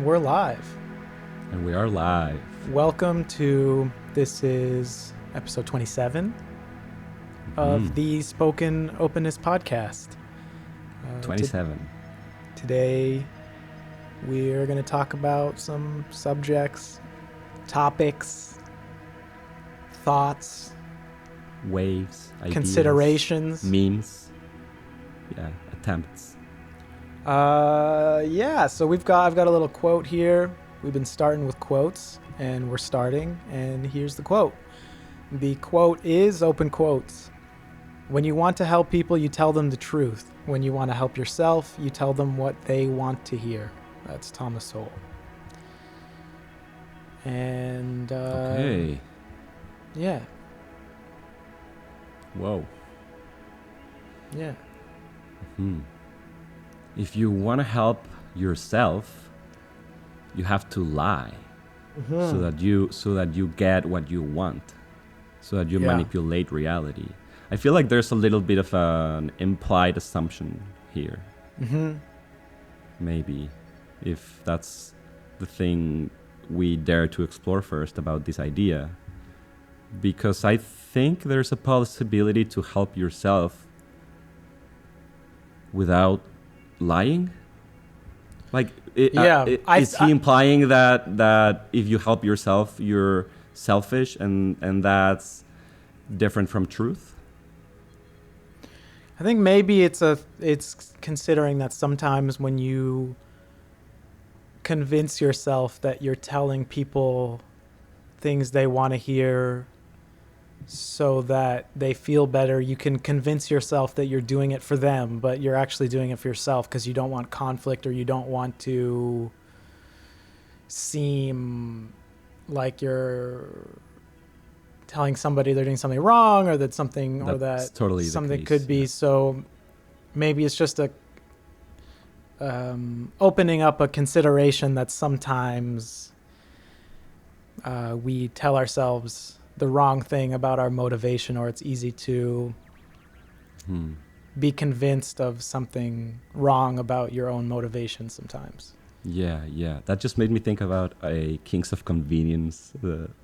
And we're live. And we are live. Welcome to, this is episode 27 of the Spoken Openness podcast. 27. Today, we're going to talk about some subjects, topics, thoughts, Waves, ideas, considerations, memes, attempts. So I've got a little quote here. We've been starting with quotes, and we're starting, and here's the quote. The quote is, open quotes, "When you want to help people, you tell them the truth. When you want to help yourself, you tell them what they want to hear." That's Thomas Sowell. And Okay. yeah. Whoa. Yeah. If you want to help yourself, you have to lie so that you get what you want, so that you manipulate reality. I feel like there's a little bit of an implied assumption here. Maybe, if that's the thing we dare to explore first about this idea, because I think there's a possibility to help yourself without lying. Like, is he implying that if you help yourself, you're selfish, and that's different from truth? I think maybe it's considering that sometimes when you convince yourself that you're telling people things they want to hear so that they feel better, you can convince yourself that you're doing it for them, but you're actually doing it for yourself because you don't want conflict, or you don't want to seem like you're telling somebody they're doing something wrong, or that something That's or that totally something the case, could be. So maybe it's just a opening up a consideration that sometimes we tell ourselves the wrong thing about our motivation, or it's easy to be convinced of something wrong about your own motivation sometimes. Yeah. That just made me think about a Kings of Convenience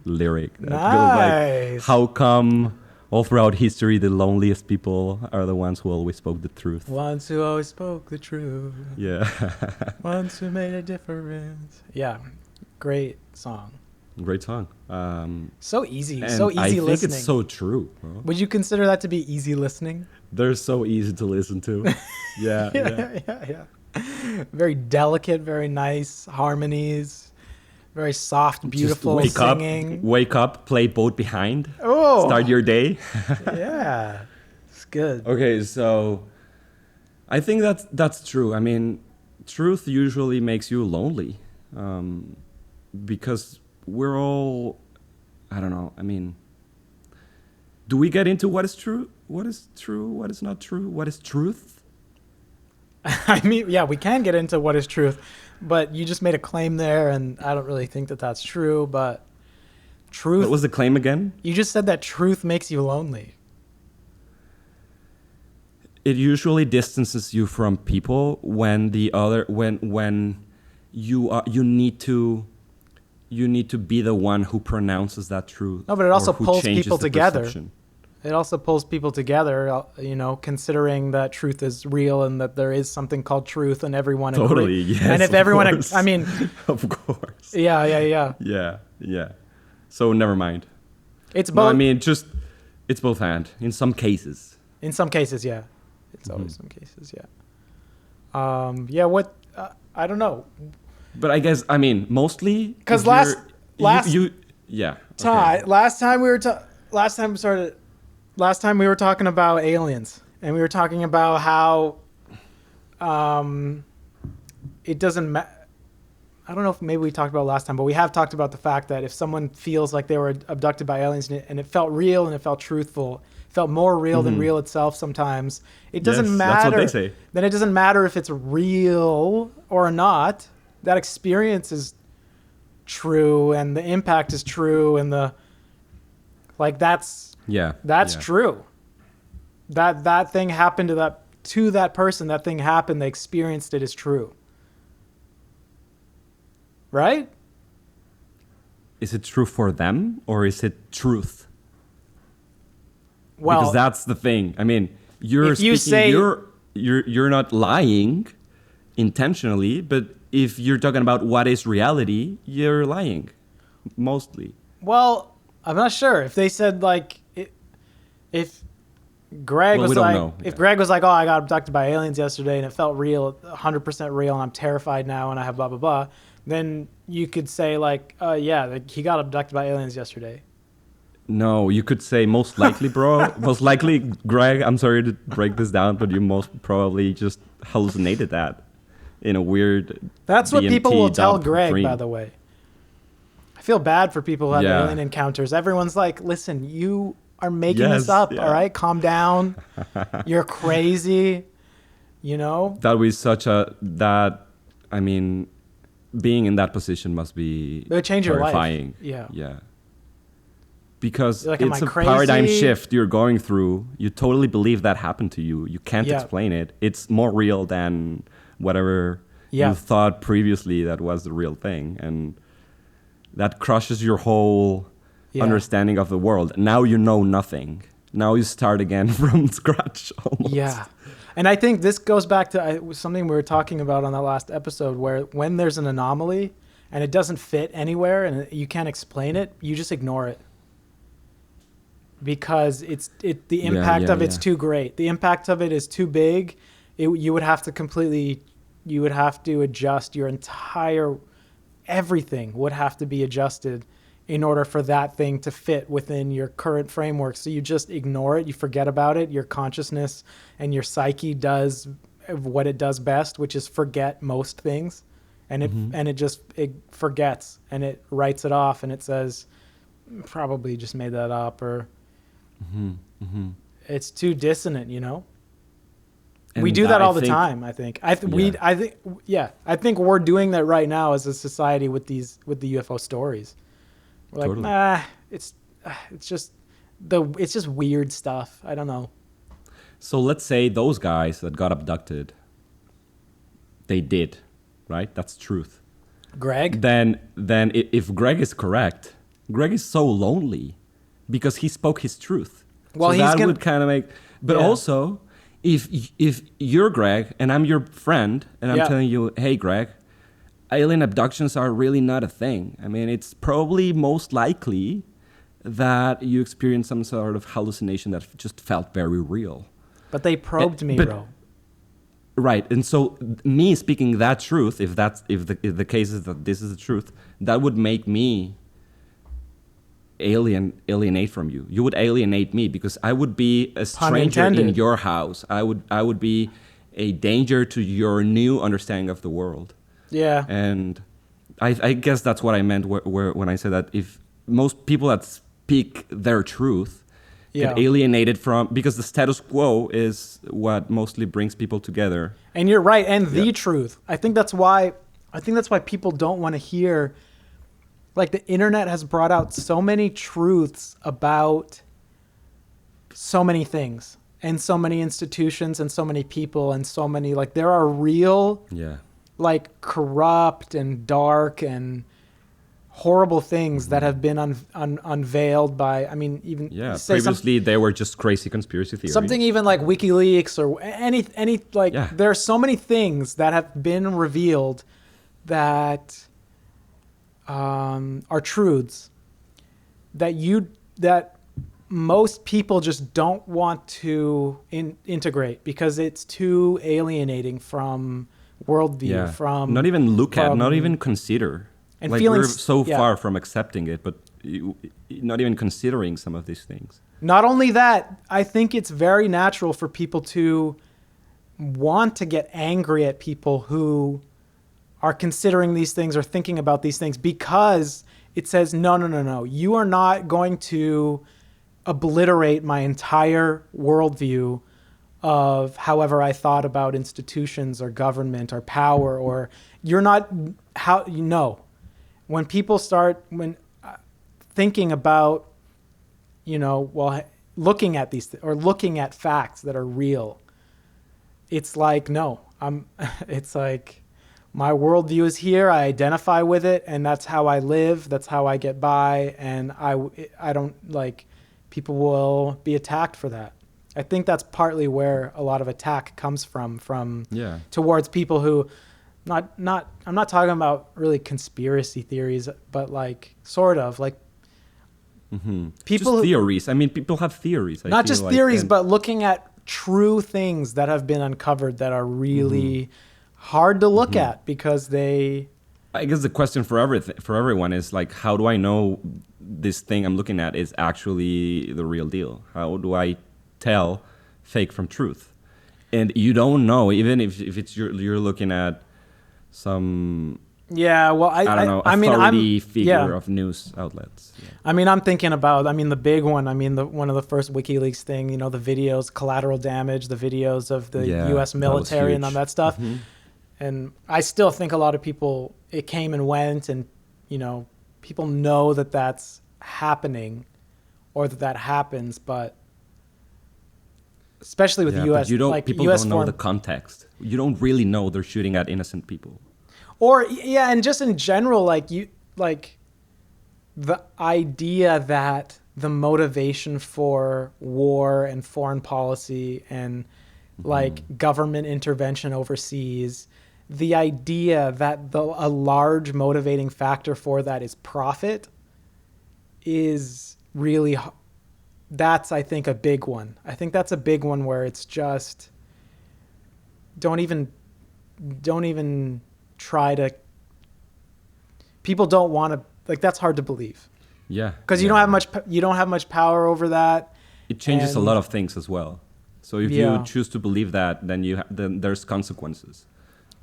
lyric. That Nice. goes like, how come all throughout history the loneliest people are the ones who always spoke the truth? Ones who always spoke the truth. Yeah. Ones who made a difference. Yeah. Great song. Great song. So easy. And So easy I think listening. it's so true, bro. Would you consider that to be easy listening? They're so easy to listen to. Yeah. Very delicate, very nice harmonies, very soft, beautiful Just singing. Wake up, play Boat Behind. Oh, Start your day. yeah, it's good. Okay, so I think that's true. I mean, truth usually makes you lonely, because we're all, I don't know. I mean, do we get into what is true? What is true? What is not true? What is truth? I mean, yeah, we can get into what is truth, but you just made a claim there, and I don't really think that that's true. But truth. What was the claim again? You just said that truth makes you lonely. It usually distances you from people when you need to be the one who pronounces that truth. No, but it also or who pulls changes people the together. perception. It also pulls people together, considering that truth is real and that there is something called truth, and everyone Totally, agrees. yes. And if of everyone, course. I mean, of course. yeah. Yeah. So never mind. It's both. No, I mean, it's both and in some cases. In some cases, yeah. It's always some cases, yeah. I don't know. But I guess, I mean, mostly Because okay. last time we were talking about aliens, and we were talking about how it doesn't matter. I don't know if maybe we talked about it last time, but we have talked about the fact that if someone feels like they were abducted by aliens and it felt real and it felt truthful, felt more real than real itself sometimes, it doesn't matter. That's what they say. Then it doesn't matter if it's real or not. That experience is true, and the impact is true, and that's true. That thing happened to that person. That thing happened. They experienced it as true. right? Is it true for them or is it truth? Well, because that's the thing. I mean, you're if you speaking, say you're not lying intentionally, but if you're talking about what is reality, you're lying mostly. well, I'm not sure if they said like if Greg Well, we was don't like know. if Yeah. Greg was like, oh, I got abducted by aliens yesterday and it felt real, 100% real, and I'm terrified now and I have blah blah blah, then you could say like, yeah, like, he got abducted by aliens yesterday. No, you could say most likely, bro. Most likely, Greg, I'm sorry to break this down, but you most probably just hallucinated that in a weird That's what people will tell DMT-dubbed Greg, dream. by the way. I feel bad for people who have Yeah. alien encounters. Everyone's like, listen, you are making this Yes, up, yeah. all right? Calm down. You're crazy, you know? That was I mean, being in that position must be It would change your life. terrifying. Yeah. Yeah. Because You're like, am it's I a paradigm crazy? shift you're going through. You totally believe that happened to you. You can't Yeah. explain it. It's more real than whatever Yeah. you thought previously that was the real thing. And that crushes your whole Yeah. understanding of the world. Now you know nothing. Now you start again from scratch almost. Yeah. And I think this goes back to something we were talking about on that last episode, where when there's an anomaly and it doesn't fit anywhere and you can't explain it, you just ignore it. Because the impact of it's too great. The impact of it is too big. You would have to adjust your entire, everything would have to be adjusted in order for that thing to fit within your current framework. So you just ignore it, you forget about it. Your consciousness and your psyche does what it does best, which is forget most things. And it forgets and it writes it off and it says, probably just made that up, or it's too dissonant, you know? And we do that I all the think- time, I think. I think we're doing that right now as a society with the UFO stories. We're like, Totally. it's just weird stuff. I don't know. So let's say those guys that got abducted, they did, right? That's truth. Greg? Then if Greg is correct, Greg is so lonely because he spoke his truth. Well, so he's that gonna- would kind of make. But Yeah. also, if you're Greg and I'm your friend and I'm Yeah. telling you, hey, Greg, alien abductions are really not a thing. I mean, it's probably most likely that you experienced some sort of hallucination that just felt very real. But they probed me, but- bro. Right, and so me speaking that truth, if the case is that this is the truth, that would make me alienate from you. You would alienate me because I would be a stranger in intended. your house. I would be a danger to your new understanding of the world. Yeah. And I guess that's what I meant when I said that if most people that speak their truth Yeah. get alienated from, because the status quo is what mostly brings people together. And you're right, and the Yeah. truth. I think that's why people don't want to hear, like, the internet has brought out so many truths about so many things and so many institutions and so many people and so many, like, there are real, Yeah. like, corrupt and dark and horrible things that have been unveiled by, I mean, even Yeah. say Previously, they were just crazy conspiracy theories. something even like WikiLeaks or any like, Yeah. there are so many things that have been revealed that are truths that most people just don't want to integrate because it's too alienating from worldview, from not even look at, from- not even consider. And Like feelings- we're so yeah. far from accepting it, but not even considering some of these things. Not only that, I think it's very natural for people to want to get angry at people who are considering these things or thinking about these things because it says, no, you are not going to obliterate my entire worldview of however I thought about institutions or government or power, or you're not, how, you know, when people start thinking about, you know, well, looking at these or looking at facts that are real, it's like, no, it's like my worldview is here. I identify with it, and that's how I live. That's how I get by, and I don't like people will be attacked for that. I think that's partly where a lot of attack comes from Yeah. towards people who I'm not talking about really conspiracy theories, but like sort of like people Just theories. I mean, people have theories. I not feel just like, theories, and- but looking at true things that have been uncovered that are really hard to look at because they. I guess the question for everyone is like, how do I know this thing I'm looking at is actually the real deal? How do I tell fake from truth? And you don't know, even if it's you're looking at some Yeah, well, I don't know authority figure of news outlets. Yeah. I mean, I'm thinking about, the big one. One of the first WikiLeaks thing, the videos, collateral damage, the videos of the U.S. military and all that stuff. And I still think a lot of people, it came and went, and, people know that that's happening or that happens, but especially with the U.S. But you don't, like people US don't know the context. You don't really know they're shooting at innocent people. Or, yeah, and just in general, the idea that the motivation for war and foreign policy and government intervention overseas, the idea that a large motivating factor for that is profit is really, that's, I think, a big one. I think that's a big one where it's just, don't even try to, people don't want to, that's hard to believe. Yeah. Because you don't have much power over that. It changes a lot of things as well. So if you choose to believe that, then there's consequences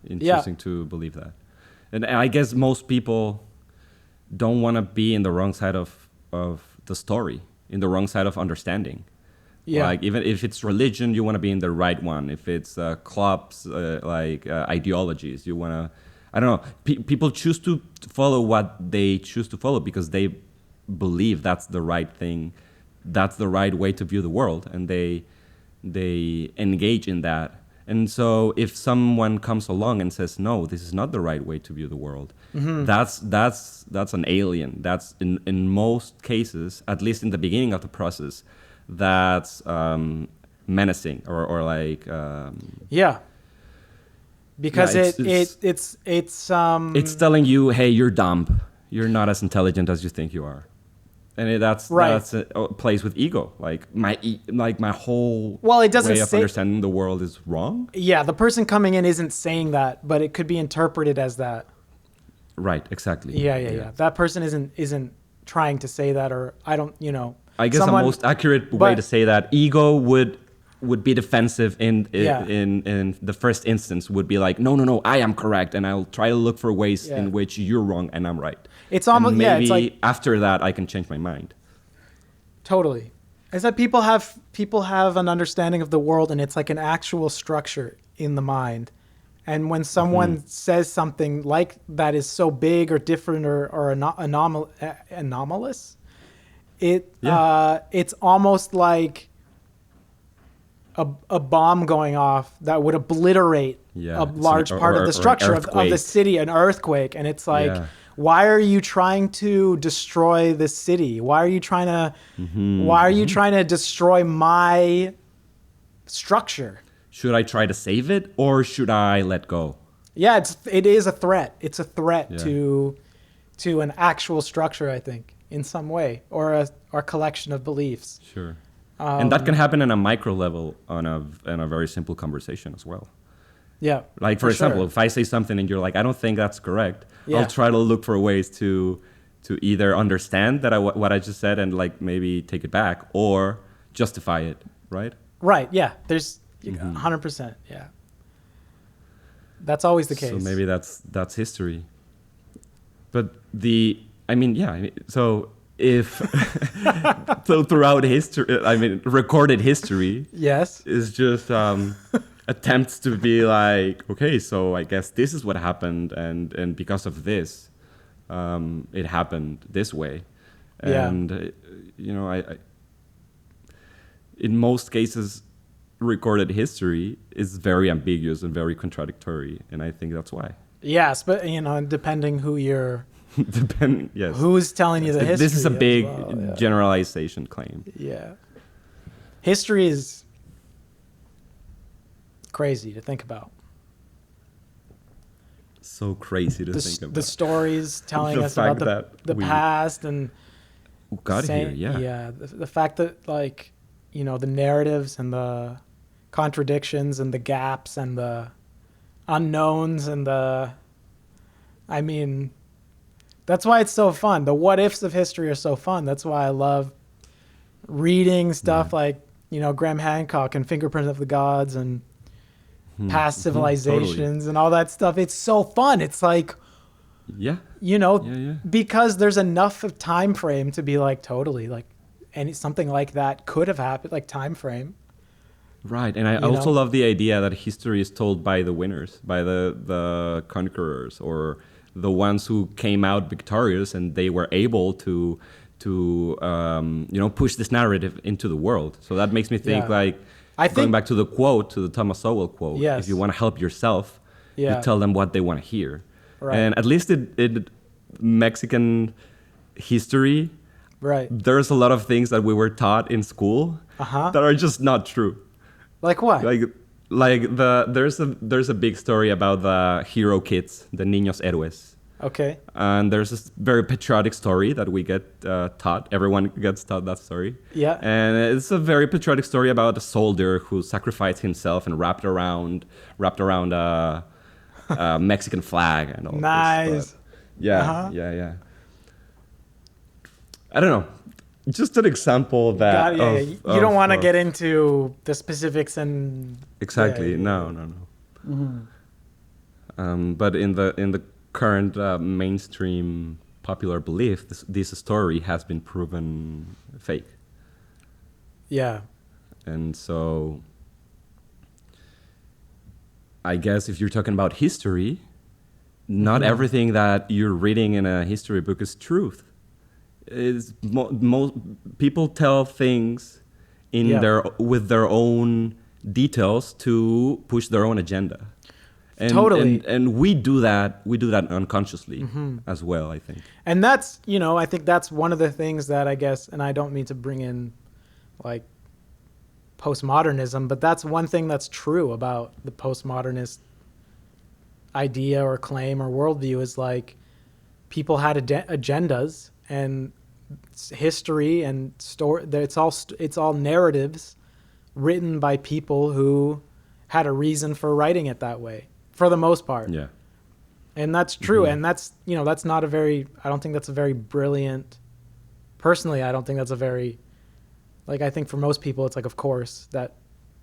in choosing to believe that. And I guess most people don't want to be in the wrong side of the story, in the wrong side of understanding. Yeah. Like even if it's religion, you want to be in the right one. If it's clubs, ideologies, you want to, I don't know. People choose to follow what they choose to follow because they believe that's the right thing, that's the right way to view the world, and they engage in that. And so if someone comes along and says, no, this is not the right way to view the world, that's an alien. That's in most cases, at least in the beginning of the process, that's menacing or like because it's telling you, hey, you're dumb, you're not as intelligent as you think you are. And that's a place with ego. Like my whole it doesn't way of understanding the world is wrong. Yeah, the person coming in isn't saying that, but it could be interpreted as that. Right, exactly. Yeah. That person isn't trying to say that, or I don't, I guess the most accurate way to say that ego would be defensive in the first instance would be like, no, I am correct, and I'll try to look for ways in which you're wrong and I'm right. It's almost and maybe it's like, after that I can change my mind. Totally. It's that people have an understanding of the world, and it's like an actual structure in the mind. And when someone says something like that is so big or different or anomalous, it's almost like a bomb going off that would obliterate a large part of the structure of the city, an earthquake. And it's like, why are you trying to destroy the city? Why are you trying to destroy my structure? Should I try to save it or should I let go? Yeah, it is a threat. It's a threat to an actual structure, I think, in some way, or a collection of beliefs. Sure. And that can happen on a micro level on a very simple conversation as well. Yeah. Like, for example, if I say something and you're like, I don't think that's correct, I'll try to look for ways to either understand that what I just said and like maybe take it back or justify it, right? Right, yeah. There's 100%, yeah. That's always the case. So maybe that's history. But so if so throughout history, recorded history is just attempts to be like, okay, so I guess this is what happened, and because of this it happened this way. And I in most cases recorded history is very ambiguous and very contradictory, and I think that's why. Yes, but depending who you're, Yes. who's telling you the history. This is a as big well, yeah. generalization claim. Yeah. History is crazy to think about. So crazy to think about. The stories telling The us about fact the that we past and got here, the fact that like, the narratives and the contradictions and the gaps and the unknowns and that's why it's so fun. The what ifs of history are so fun. That's why I love reading stuff like, Graham Hancock and Fingerprint of the Gods and past civilizations and all that stuff. It's so fun. It's like, because there's enough of time frame to be like, totally, like, and something like that could have happened, like time frame. Right, and I also love the idea that history is told by the winners, by the conquerors, or the ones who came out victorious, and they were able to push this narrative into the world. So that makes me think going back to the Thomas Sowell quote, if you want to help yourself, you tell them what they want to hear. Right. And at least in Mexican history, there's a lot of things that we were taught in school that are just not true. Like what? There's a big story about the hero kids, the niños héroes. Okay. And there's this very patriotic story that we get taught. Everyone gets taught that story. Yeah. And it's a very patriotic story about a soldier who sacrificed himself and wrapped around a Mexican flag and all. Nice. This. Yeah. I don't know. Just an example of that. You don't want to get into the specifics and. Exactly. No. Mm-hmm. But in the current mainstream popular belief, this story has been proven fake. Yeah. And so, I guess if you're talking about history, not everything that you're reading in a history book is truth. Most people tell things with their own details to push their own agenda. And, totally. And we do that unconsciously as well, I think. And that's, I think that's one of the things that I guess, and I don't mean to bring in like postmodernism, but that's one thing that's true about the postmodernist idea or claim or worldview is like people had agendas and history and story. It's all narratives written by people who had a reason for writing it that way. For the most part. Yeah. And that's true. Mm-hmm. And that's, that's not I don't think that's a very brilliant, personally, I don't think that's a very, I think for most people, it's like, of course, that.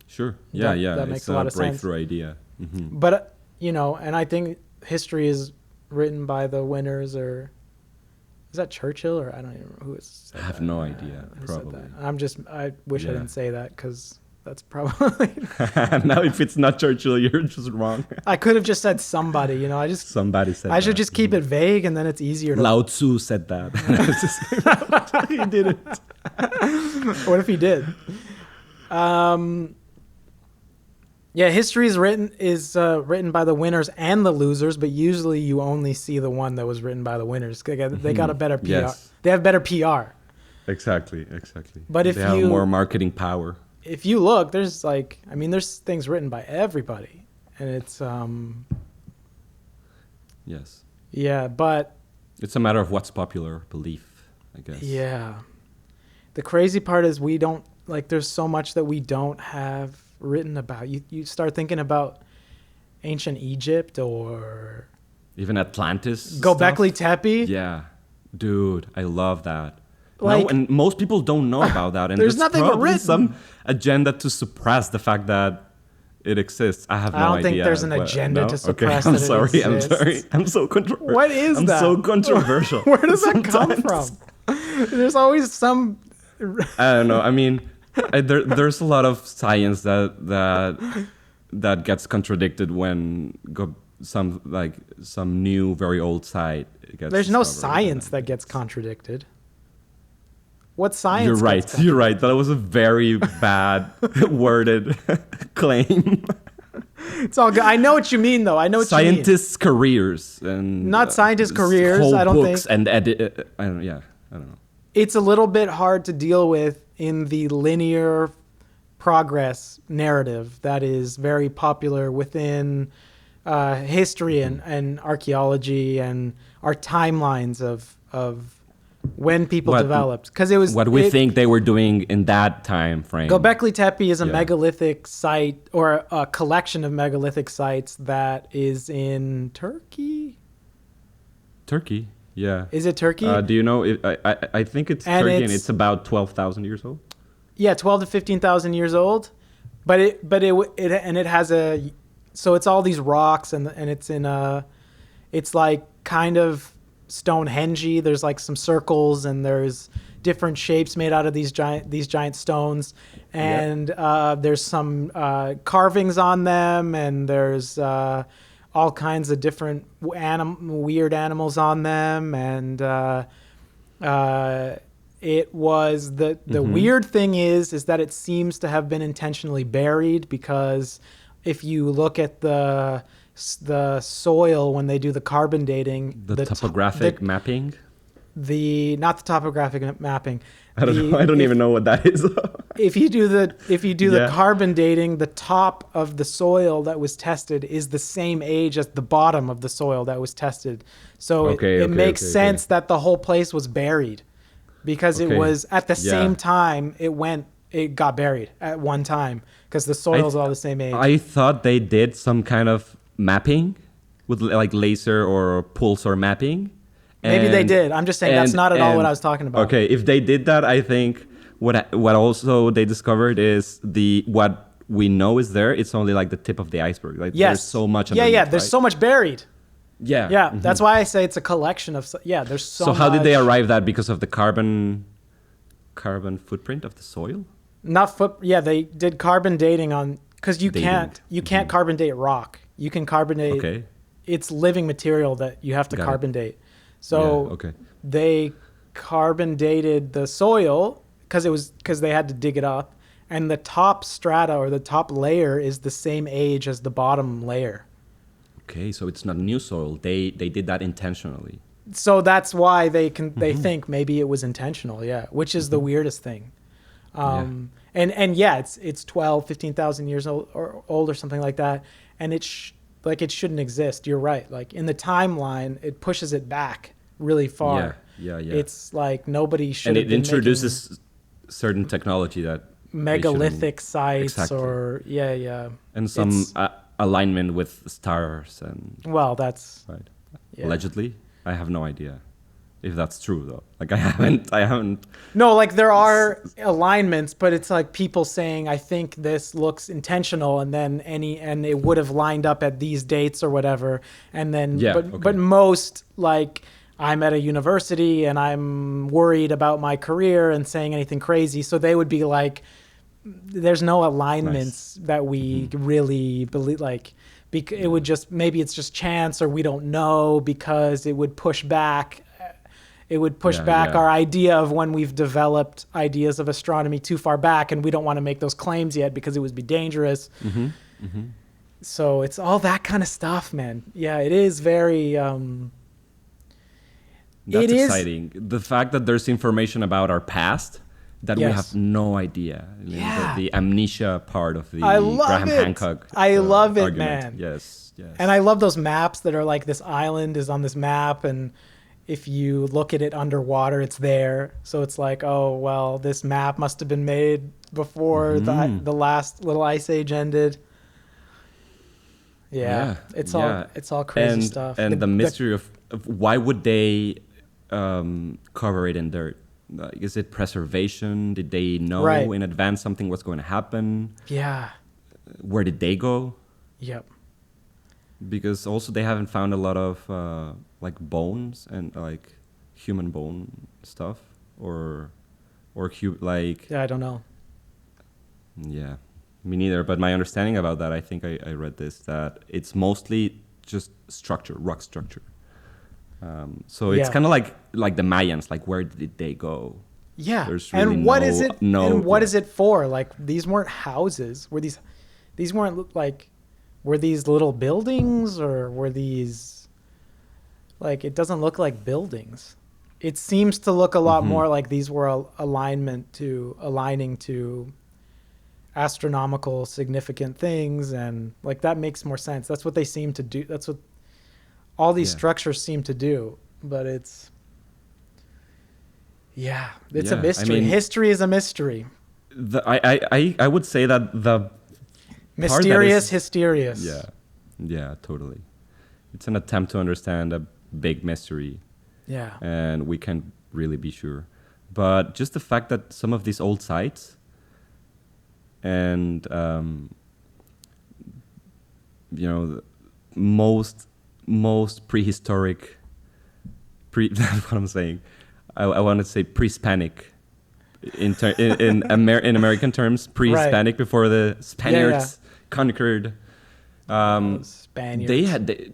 Sure. Yeah. That makes a lot of sense. It's a breakthrough idea. Mm-hmm. But, and I think history is written by the winners or, is that Churchill or I don't even know who it's. I have no idea. Probably. I wish I didn't say that because that's probably. Now, if it's not Churchill, you're just wrong. I could have just said somebody, Somebody said I should just keep it vague and then it's easier to. Lao Tzu said that. He didn't. What if he did? History is written by the winners and the losers, but usually you only see the one that was written by the winners. They got a better PR. Yes. They have better PR. Exactly. But if they have more marketing power. If you look, there's there's things written by everybody, and it's Yes. Yeah, but it's a matter of what's popular belief, I guess. Yeah. The crazy part is we don't there's so much that we don't have written about. You start thinking about ancient Egypt or even Atlantis. Gobekli Tepe. Yeah. Dude, I love that. And most people don't know about that. And there's nothing written. Some agenda to suppress the fact that it exists. I have no idea. I don't think there's an agenda to suppress that it exists. I'm sorry. I'm so controversial. What is that? I'm so controversial. Where does that come from? There's always some. I don't know. I mean, there's a lot of science that gets contradicted when some new, very old site gets. There's no science that gets contradicted. What science? You're right. That was a very bad worded claim. It's all good. I know what you mean, though. I know what Scientists' careers and not scientists' careers. whole I don't books think. and I don't. Yeah, I don't know. It's a little bit hard to deal with in the linear progress narrative that is very popular within history and archaeology and our timelines of when people developed, because it was what we think they were doing in that time frame. Gobekli Tepe is a megalithic site, or a collection of megalithic sites that is in Turkey. Turkey, yeah. Is it Turkey? Do you know? I think it's Turkey, and it's about 12,000 years old. Yeah, 12 to 15,000 years old, but it has so it's all these rocks and it's in it's like kind of Stonehenge. There's like some circles and there's different shapes made out of these giant stones, and there's some carvings on them, and there's all kinds of different weird animals on them, and it was the weird thing is that it seems to have been intentionally buried, because if you look at the soil when they do the carbon dating, the topographic mapping, not the topographic mapping. I don't know. I don't even know what that is. If you do the carbon dating, the top of the soil that was tested is the same age as the bottom of the soil that was tested. So it makes sense that the whole place was buried, because it was at the same time it got buried at one time, because the soil's all the same age. I thought they did some kind of mapping with like laser or pulsar mapping. Maybe they did. I'm just saying that's not at all what I was talking about. Okay, if they did that, I think what also they discovered is what we know is there. It's only like the tip of the iceberg. Like there's so much. There's so much buried. Yeah. Mm-hmm. That's why I say it's a collection of. Yeah, there's so much. So how did they arrive that? Because of the carbon footprint of the soil? They did carbon dating on, because you can't carbon date rock. You can carbon date. It's living material that you have to carbon date. So they carbon dated the soil because they had to dig it up, and the top strata or the top layer is the same age as the bottom layer. Okay, so it's not new soil. They did that intentionally. So that's why they think maybe it was intentional. Yeah, which is the weirdest thing. It's 12, 15,000 years old or something like that, and it shouldn't exist. You're right. Like in the timeline, it pushes it back really far. Yeah. It's like nobody should. And it introduces certain technology that megalithic sites or and some alignment with stars and. Well, that's right. Yeah. Allegedly, I have no idea if that's true though. Like I haven't. No, like there are alignments, but it's like people saying, I think this looks intentional, and then and it would have lined up at these dates or whatever. And then, but most, like, I'm at a university and I'm worried about my career and saying anything crazy. So they would be like, there's no alignments that we really believe, like, it would just, maybe it's just chance, or we don't know, because it would push back. It would push back our idea of when we've developed ideas of astronomy too far back, and we don't want to make those claims yet because it would be dangerous. Mm-hmm. Mm-hmm. So it's all that kind of stuff, man. Yeah, it is very... That's exciting. The fact that there's information about our past that we have no idea. The amnesia part of the Graham Hancock I love it, argument. Man. Yes. And I love those maps that are like, this island is on this map, and if you look at it underwater, it's there. So it's like, oh, well, this map must have been made before the last little ice age ended. It's all crazy stuff. And the mystery of why would they cover it in dirt? Is it preservation? Did they know in advance something was going to happen? Yeah. Where did they go? Yep. Because also they haven't found a lot of like bones and like human bone stuff or like. Yeah, I don't know. Yeah, me neither. But my understanding about that, I think I read this, that it's mostly just structure, rock structure. So it's kind of like the Mayans, like where did they go? Yeah. There's really and what is it? And what is it for? Like, these weren't houses. These weren't like were these little buildings or were these, like, it doesn't look like buildings. It seems to look a lot more like these were aligning to astronomical significant things, and like that makes more sense. That's what they seem to do. That's what all these structures seem to do. But it's a mystery. History is a mystery. I would say that the mysterious hysterious. Yeah, totally. It's an attempt to understand a big mystery. Yeah. And we can't really be sure. But just the fact that some of these old sites and most prehistoric that's what I'm saying. I want to say pre-Hispanic in American terms, pre-Hispanic, before the Spaniards conquered. Spaniards.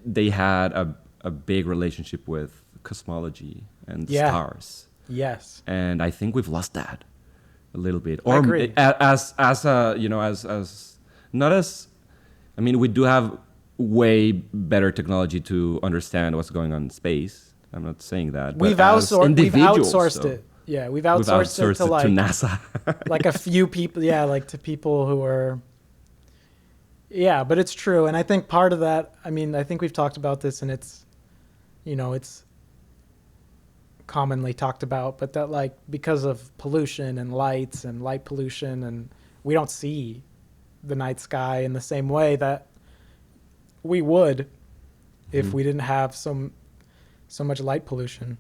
They had a big relationship with cosmology and the stars. Yes. And I think we've lost that a little bit. I agree. We do have way better technology to understand what's going on in space. I'm not saying that. We've outsourced it. Yeah, we've outsourced it to NASA. like a few people. Yeah, like to people who are. Yeah, but it's true, and I think part of that. I mean, I think we've talked about this, and it's commonly talked about, but that like because of pollution and lights and light pollution, and we don't see the night sky in the same way that we would if we didn't have so much light pollution.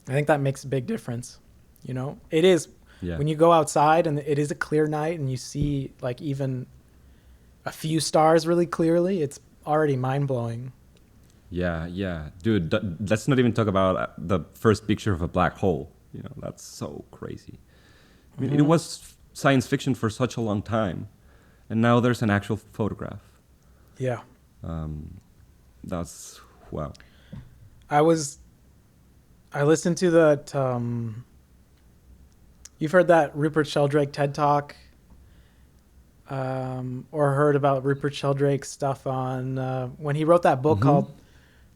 I think that makes a big difference. It is when you go outside and it is a clear night and you see like even a few stars really clearly, it's already mind-blowing. Yeah. Dude, let's not even talk about the first picture of a black hole. That's so crazy. I mean, it was science fiction for such a long time, and now there's an actual photograph. Yeah. That's, wow. I listened to that, you've heard that Rupert Sheldrake TED Talk, or heard about Rupert Sheldrake's stuff on, when he wrote that book called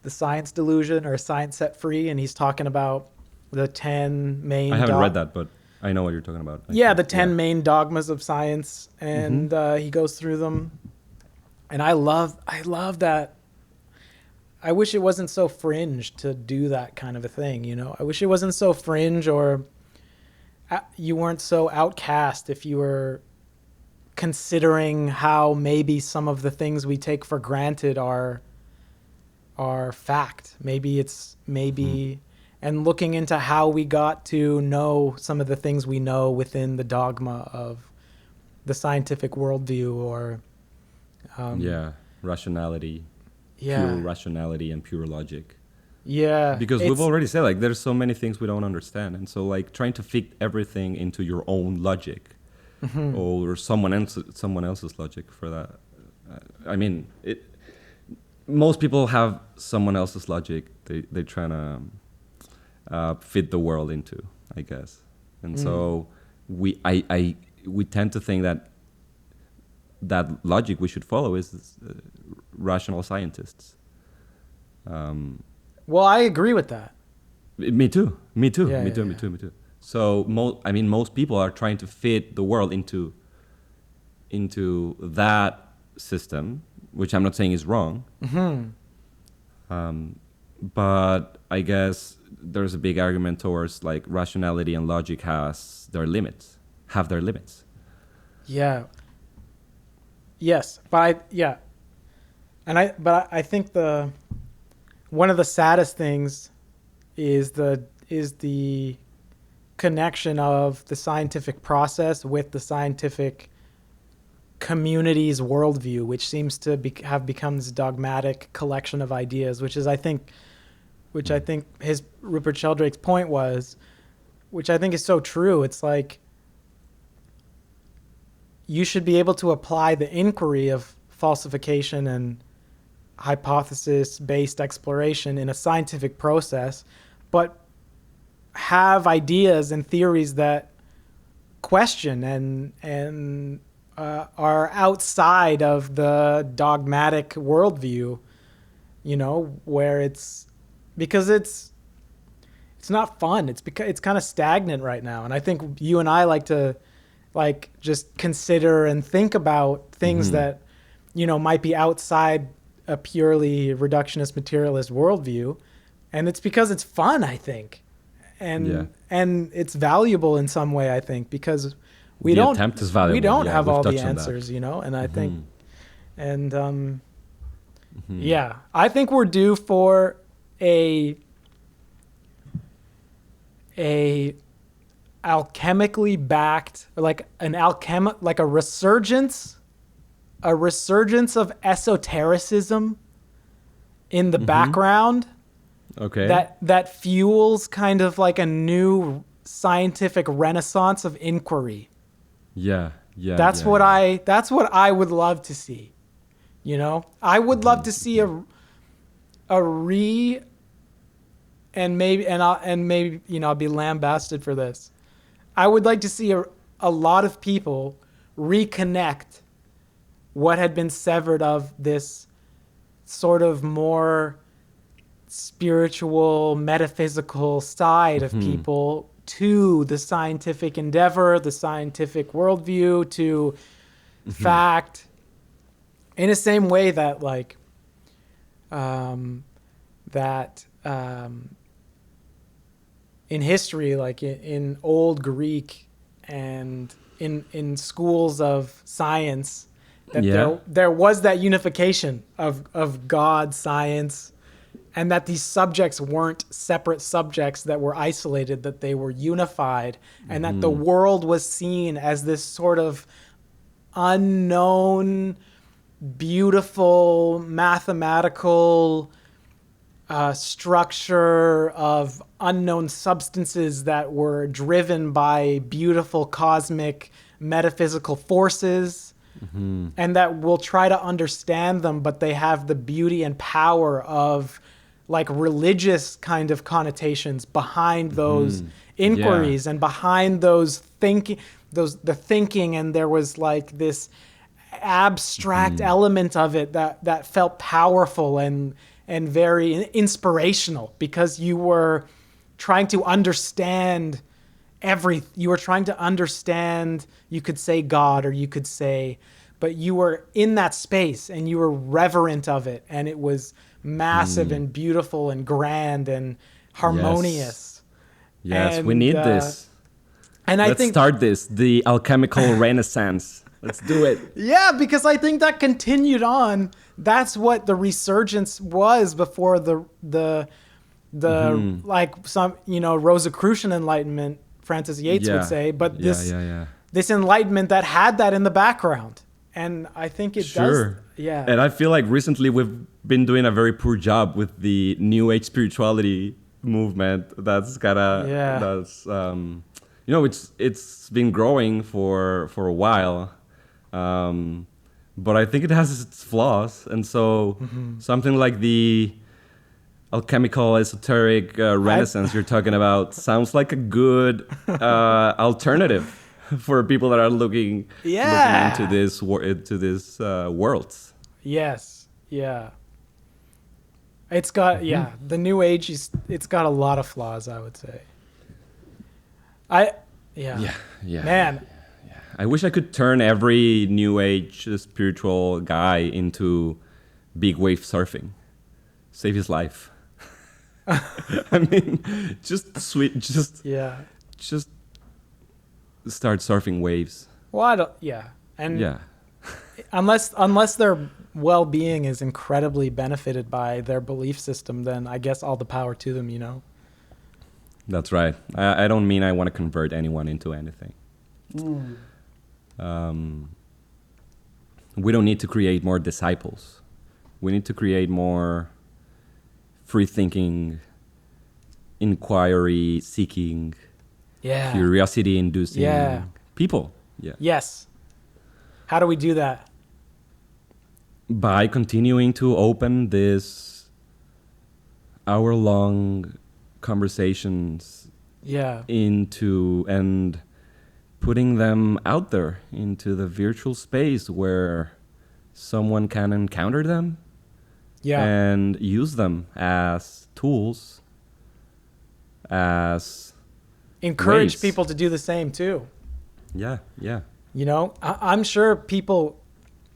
The Science Delusion or Science Set Free, and he's talking about the 10 main... I haven't read that, but I know what you're talking about. The 10 main dogmas of science, and he goes through them. And I love that. I wish it wasn't so fringe to do that kind of a thing, I wish it wasn't so fringe, or you weren't so outcast if you were considering how maybe some of the things we take for granted are fact. And looking into how we got to know some of the things we know within the dogma of the scientific worldview, or rationality. Pure rationality and pure logic. Yeah. Because we've already said, like, there's so many things we don't understand. And so, like, trying to fit everything into your own logic or someone else's logic for that. Most people have someone else's logic they're trying to fit the world into, I guess. And so we tend to think that logic we should follow is rational scientists. Well, I agree with that. Me too. So most people are trying to fit the world into that system, which I'm not saying is wrong. But I guess there's a big argument towards like rationality and logic have their limits. Yeah. Yes, but I think one of the saddest things is the connection of the scientific process with the scientific community's worldview, which seems to have become this dogmatic collection of ideas, which I think his Rupert Sheldrake's point was, which I think is so true. It's like you should be able to apply the inquiry of falsification and hypothesis-based exploration in a scientific process, but have ideas and theories that question and are outside of the dogmatic worldview, where because it's not fun. It's because it's kind of stagnant right now. And I think you and I like to just consider and think about things that, might be outside a purely reductionist materialist worldview. And it's because it's fun, I think. And it's valuable in some way, I think, because we the don't attempt is valuable. we don't Yeah, have we've all the touched on answers, that. and I think I think we're due for a alchemically backed, like a resurgence of esotericism in the background. Okay. That fuels kind of like a new scientific renaissance of inquiry. Yeah. That's what I would love to see. I would love to see and maybe I'll be lambasted for this. I would like to see a lot of people reconnect what had been severed of this sort of more spiritual, metaphysical side of people to the scientific endeavor, the scientific worldview, to fact, in the same way that in history, like in old Greek and in schools of science, that there was that unification of God, science, and that these subjects weren't separate subjects that were isolated, that they were unified, and that the world was seen as this sort of unknown, beautiful, mathematical structure of unknown substances that were driven by beautiful cosmic metaphysical forces. And that we'll try to understand them, but they have the beauty and power of like religious kind of connotations behind those inquiries and behind those thinking, the thinking. And there was like this abstract element of it that felt powerful and very inspirational, because you were trying to understand you were trying to understand, you could say God, or you could say, but you were in that space and you were reverent of it, and it was massive and beautiful and grand and harmonious. Yes, and, we need this. And Let's start this, the alchemical renaissance. Let's do it. Yeah, because I think that continued on. That's what the resurgence was before the like some, Rosicrucian enlightenment, Francis Yates would say, but this enlightenment that had that in the background. And I think it does. Yeah. And I feel like recently we've been doing a very poor job with the New Age spirituality movement. That's it's been growing for a while. But I think it has its flaws. And so something like the alchemical esoteric renaissance you're talking about sounds like a good alternative for people that are looking into this worlds. Yes. Yeah. It's got the New Age it's got a lot of flaws, I would say. Man. I wish I could turn every New Age spiritual guy into big wave surfing. Save his life. I mean, just start surfing waves. Well, unless their well-being is incredibly benefited by their belief system, then I guess all the power to them, That's right. I don't mean I want to convert anyone into anything. We don't need to create more disciples. We need to create more free-thinking, inquiry-seeking, curiosity-inducing people. Yeah. Yes. How do we do that? By continuing to open this hour-long conversations into and putting them out there into the virtual space where someone can encounter them and use them as tools, as encourage ways. people to do the same too. Yeah. You know, I'm sure people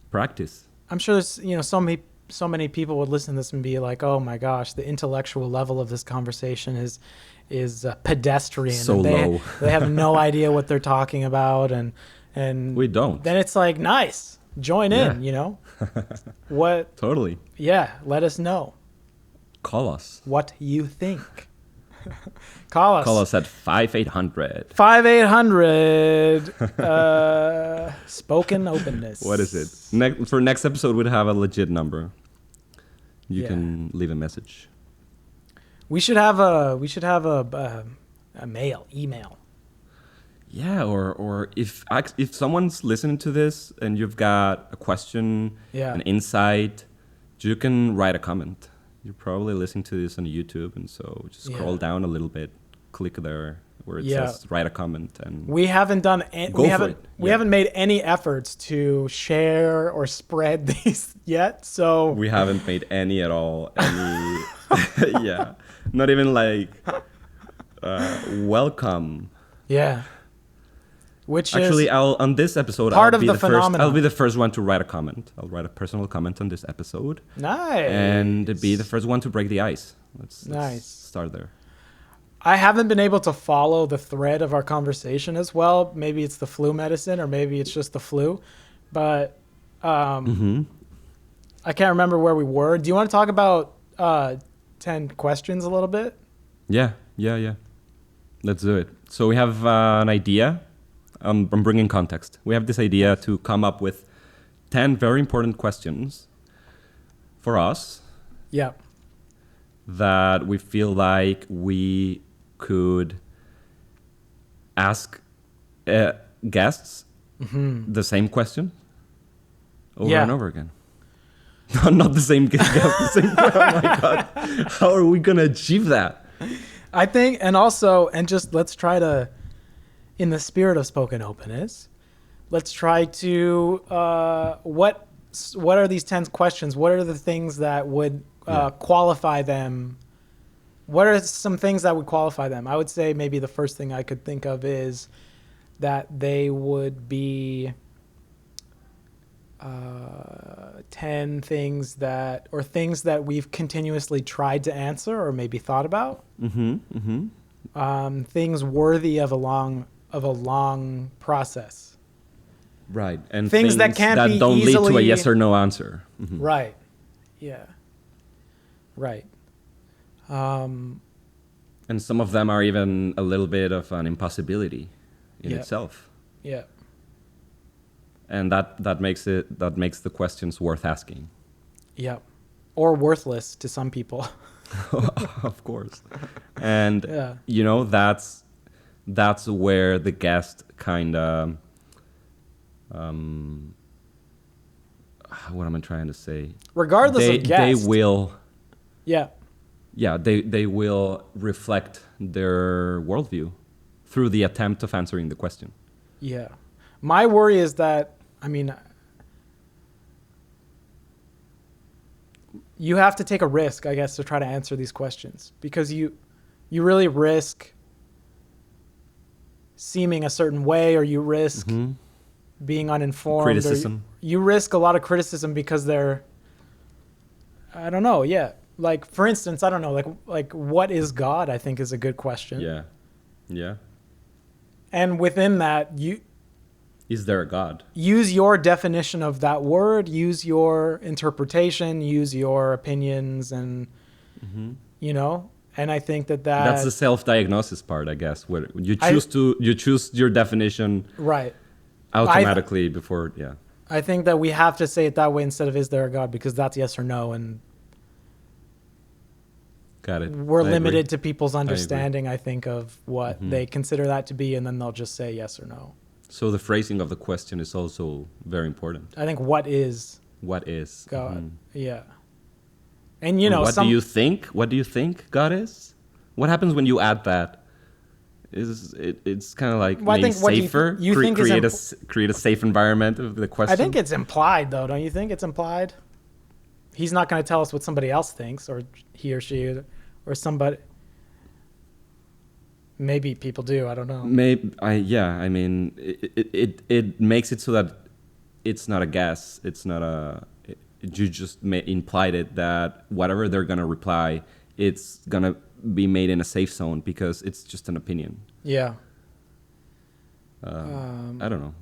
Practice. I'm sure there's, you know, so many people would listen to this and be like, "Oh my gosh, the intellectual level of this conversation is pedestrian. So and low. They have no idea what they're talking about, and We don't. Then it's like, nice, join in. You know, what? Totally. Yeah, let us know. Call us. What you think? Call us at 5800. 5800. Spoken openness. What is it? For next episode, we'd have a legit number. You can leave a message. We should have a email. Yeah, or if someone's listening to this and you've got a question, an insight, you can write a comment. You're probably listening to this on YouTube, and so just scroll down a little bit, click there where it says write a comment, and we haven't done we haven't made any efforts to share or spread these yet. So we haven't made any at all. Yeah, not even like welcome. Yeah. Which actually, is on this episode, part I'll of be the the phenomenon. first. I'll be the first one to write a comment. I'll write a personal comment on this episode. Nice. And be the first one to break the ice. Let's nice. Start there. I haven't been able to follow the thread of our conversation as well. Maybe it's the flu medicine, or maybe it's just the flu. But I can't remember where we were. Do you want to talk about 10 questions a little bit? Yeah. Let's do it. So we have an idea. I'm bringing context. We have this idea to come up with 10 very important questions for us. Yeah. That we feel like we could ask guests the same question over and over again. Not the same guest. Oh my God. How are we going to achieve that? I think, and just let's try to, in the spirit of spoken openness, let's try to, what are these 10 questions? What are the things that would qualify them? What are some things that would qualify them? I would say maybe the first thing I could think of is that they would be 10 things that we've continuously tried to answer or maybe thought about. Things worthy of a long process. Right, and things that can't that be don't easily lead to a yes or no answer. Right. Yeah. Right. And some of them are even a little bit of an impossibility in itself. Yeah. And that makes the questions worth asking. Yeah. Or worthless to some people. Of course. And you know, that's where the guest kind of what am I trying to say? Regardless of guest. They will they will reflect their worldview through the attempt of answering the question. Yeah. My worry is that, I mean, you have to take a risk, I guess, to try to answer these questions, because you really risk seeming a certain way, or you risk being uninformed. Criticism. Or you risk a lot of criticism because they're, I don't know, like, for instance, I don't know, like what is God, I think is a good question. Yeah. And within that, is there a God? Use your definition of that word, use your interpretation, use your opinions, and, you know, and I think that's the self-diagnosis part, I guess, where you choose your definition right automatically before, I think that we have to say it that way instead of is there a God, because that's yes or no, and got it. We're limited to people's understanding, I think, of what they consider that to be, and then they'll just say yes or no. So the phrasing of the question is also very important. I think what is God? Yeah. And you know, what do you think God is? What happens when you add that It's kind of like Well, I maybe think what safer. you think is Create a safe environment of the question. I think it's implied, though. Don't you think it's implied? He's not going to tell us what somebody else thinks, or he or she, or somebody. Maybe people do. I don't know. I mean, it makes it so that it's not a guess. It's not a. You just implied it that whatever they're gonna reply, it's gonna be made in a safe zone because it's just an opinion. Yeah. I don't know.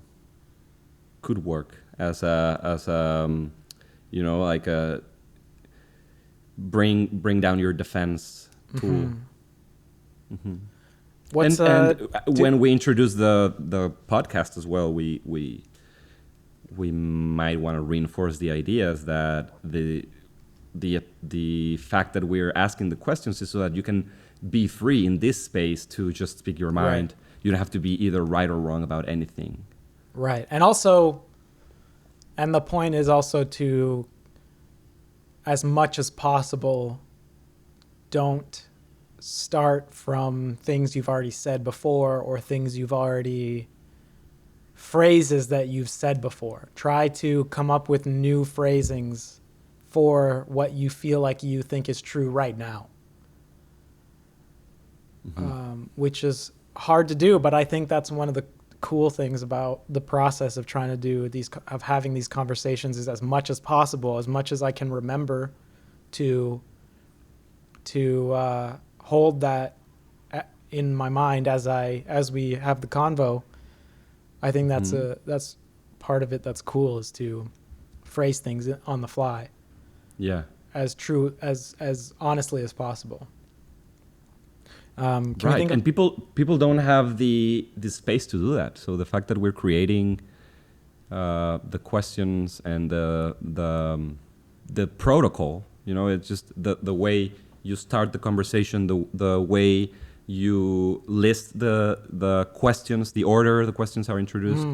Could work as like a bring down your defense tool. Mm-hmm. When we introduce the podcast as well, we might want to reinforce the ideas that the fact that we're asking the questions is so that you can be free in this space to just speak your mind. Right. You don't have to be either right or wrong about anything. Right. And the point is also to, as much as possible, don't start from things you've already said before or phrases that you've said before. Try to come up with new phrasings for what you feel like you think is true right now. Mm-hmm. Which is hard to do, but I think that's one of the cool things about the process of trying to do having these conversations is as much as possible, as much as I can remember to hold that in my mind as we have the convo. I think that's part of it that's cool, is to phrase things on the fly. Yeah. As true as honestly as possible. Right, and people don't have the space to do that. So the fact that we're creating the questions and the protocol, it's just the way you start the conversation, the way you list the questions, the order the questions are introduced.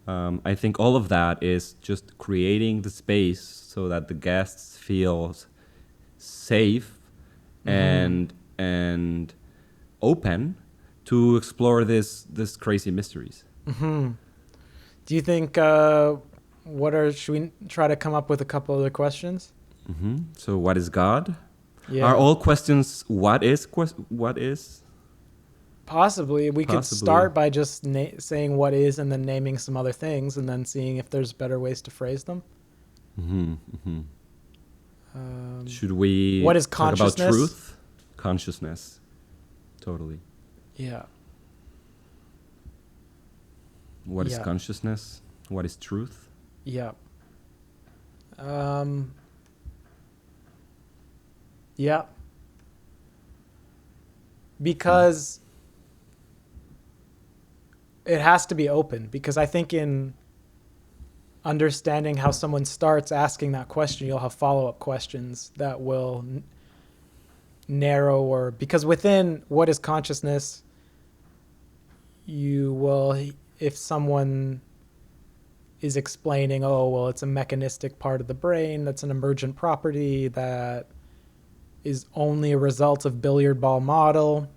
I think all of that is just creating the space so that the guests feel safe and open to explore this crazy mysteries. Mm-hmm. Do you think should we try to come up with a couple other questions? Mm-hmm. So what is God? Yeah. Are all questions what is? Possibly. We could start by just saying what is and then naming some other things and then seeing if there's better ways to phrase them. Mm-hmm. Mm-hmm. Should we what is talk consciousness? About truth? Consciousness. Totally. Yeah. What is consciousness? What is truth? Yeah. Yeah. Because it has to be open, because I think in understanding how someone starts asking that question, you'll have follow-up questions that will narrow, or because within what is consciousness, you will, if someone is explaining, it's a mechanistic part of the brain that's an emergent property that is only a result of billiard ball model.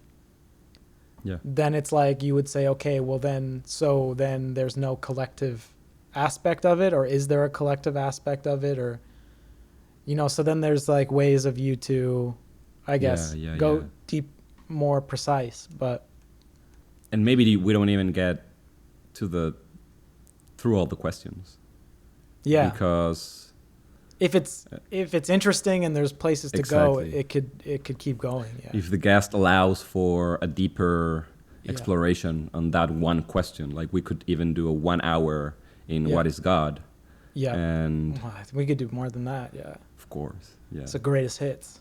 Yeah. Then it's like you would say, okay, well then there's no collective aspect of it, or is there a collective aspect of it, or so then there's like ways of you to, I guess, go deep, more precise, and maybe we don't even get through all the questions. Yeah. Because if it's interesting and there's places to go, it could keep going. Yeah. If the guest allows for a deeper exploration on that one question, like we could even do a 1 hour in what is God. Yeah. And we could do more than that. Yeah. Of course. Yeah. It's the greatest hits.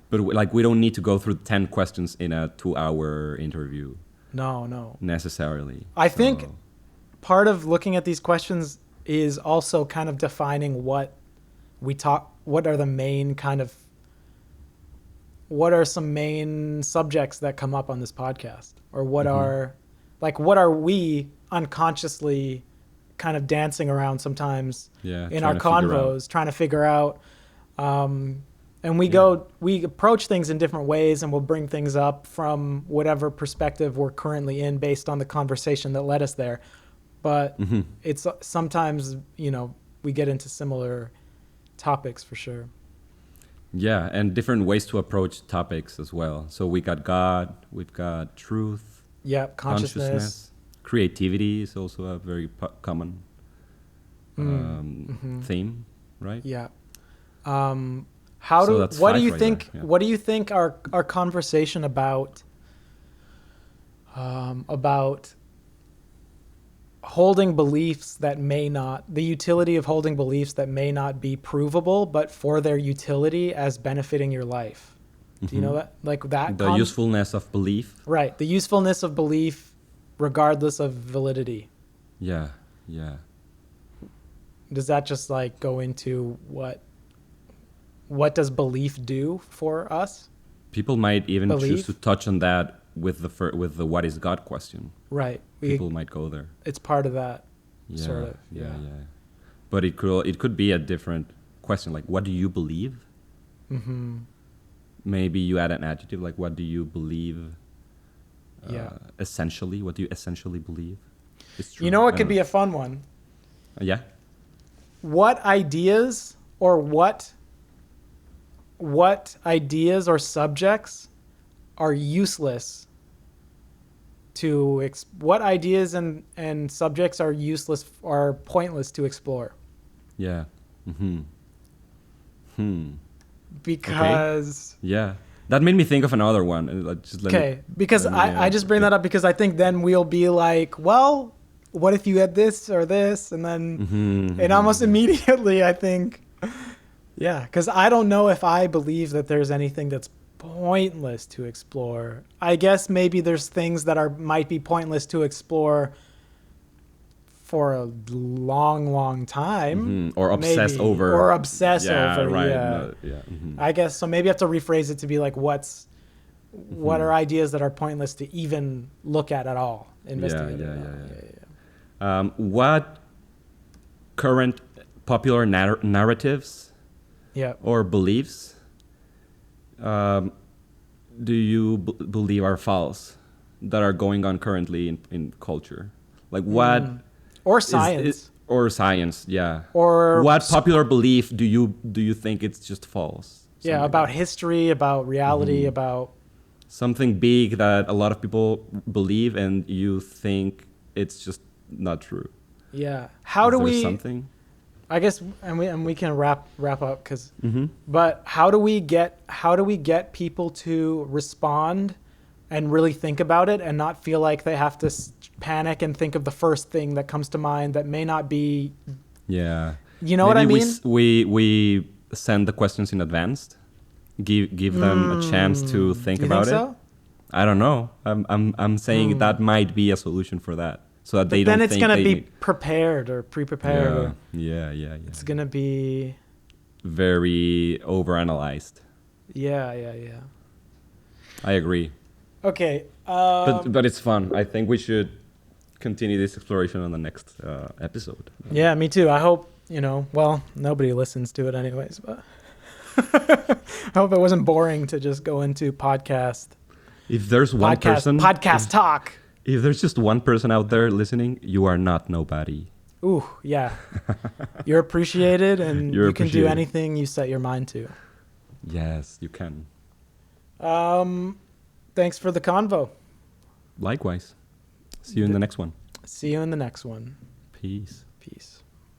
But we don't need to go through 10 questions in a 2-hour interview. No. Necessarily. I think part of looking at these questions is also kind of defining what are the main what are some main subjects that come up on this podcast, or what are we unconsciously kind of dancing around sometimes in our convos, trying to figure out, And we approach things in different ways, and we'll bring things up from whatever perspective we're currently in based on the conversation that led us there. But it's sometimes, we get into similar topics for sure. Yeah, and different ways to approach topics as well. So we got God, we've got truth, Yeah, consciousness. Creativity is also a very common theme, right? Yeah. That's what do five you right think? there, yeah. What do you think our conversation about holding beliefs that may not, the utility of holding beliefs that may not be provable, but for their utility as benefiting your life? Do you know that? Like that? The usefulness of belief. Right. The usefulness of belief, regardless of validity. Yeah, yeah. Does that just like go into what does belief do for us? People might even choose to touch on that with the what is God question. Right. People might go there. It's part of that, Yeah, sort of. yeah. But it could be a different question, like what do you believe? Mm-hmm. Maybe you add an adjective like what do you believe? Essentially, what do you essentially believe? It's true. You know what could be a fun one? Yeah. What ideas or what ideas or subjects are useless to what ideas and subjects are useless or pointless to explore? Yeah. Because okay. Yeah, that made me think of another one. I just bring that up because I think then we'll be like, well, what if you had this or this, and then and almost immediately I think, yeah, because I don't know if I believe that there's anything that's pointless to explore. I guess maybe there's things that might be pointless to explore for a long time, or obsess maybe. over, or obsess over. Right. Yeah, no, yeah. I guess so. Maybe I have to rephrase it to be like, what are ideas that are pointless to even look at all, investigate at all. What current popular narratives or beliefs do you believe are false that are going on currently in culture? Like what? Or science. Or science, yeah. Or what popular belief do you think it's just false? Yeah, about history, about reality, about something big that a lot of people believe and you think it's just not true. Yeah. Something? I guess, and we can wrap up because. But how do we get people to respond and really think about it and not feel like they have to panic and think of the first thing that comes to mind that may not be. Yeah. You know what I mean? We send the questions in advance. Give them a chance to think about it. So? I don't know. I'm saying that might be a solution for that. So that they don't think. Then it's gonna be prepared or pre-prepared. Yeah. It's gonna be very overanalyzed. Yeah. I agree. Okay. But it's fun. I think we should continue this exploration on the next episode. Yeah, me too. I hope, well, nobody listens to it anyways, but I hope it wasn't boring to just go into podcast. If there's one person... Podcast talk. If there's just one person out there listening, you are not nobody. Ooh, yeah. You're appreciated and you can do anything you set your mind to. Yes, you can. Thanks for the convo. Likewise. See you in the next one. See you in the next one. Peace. Peace.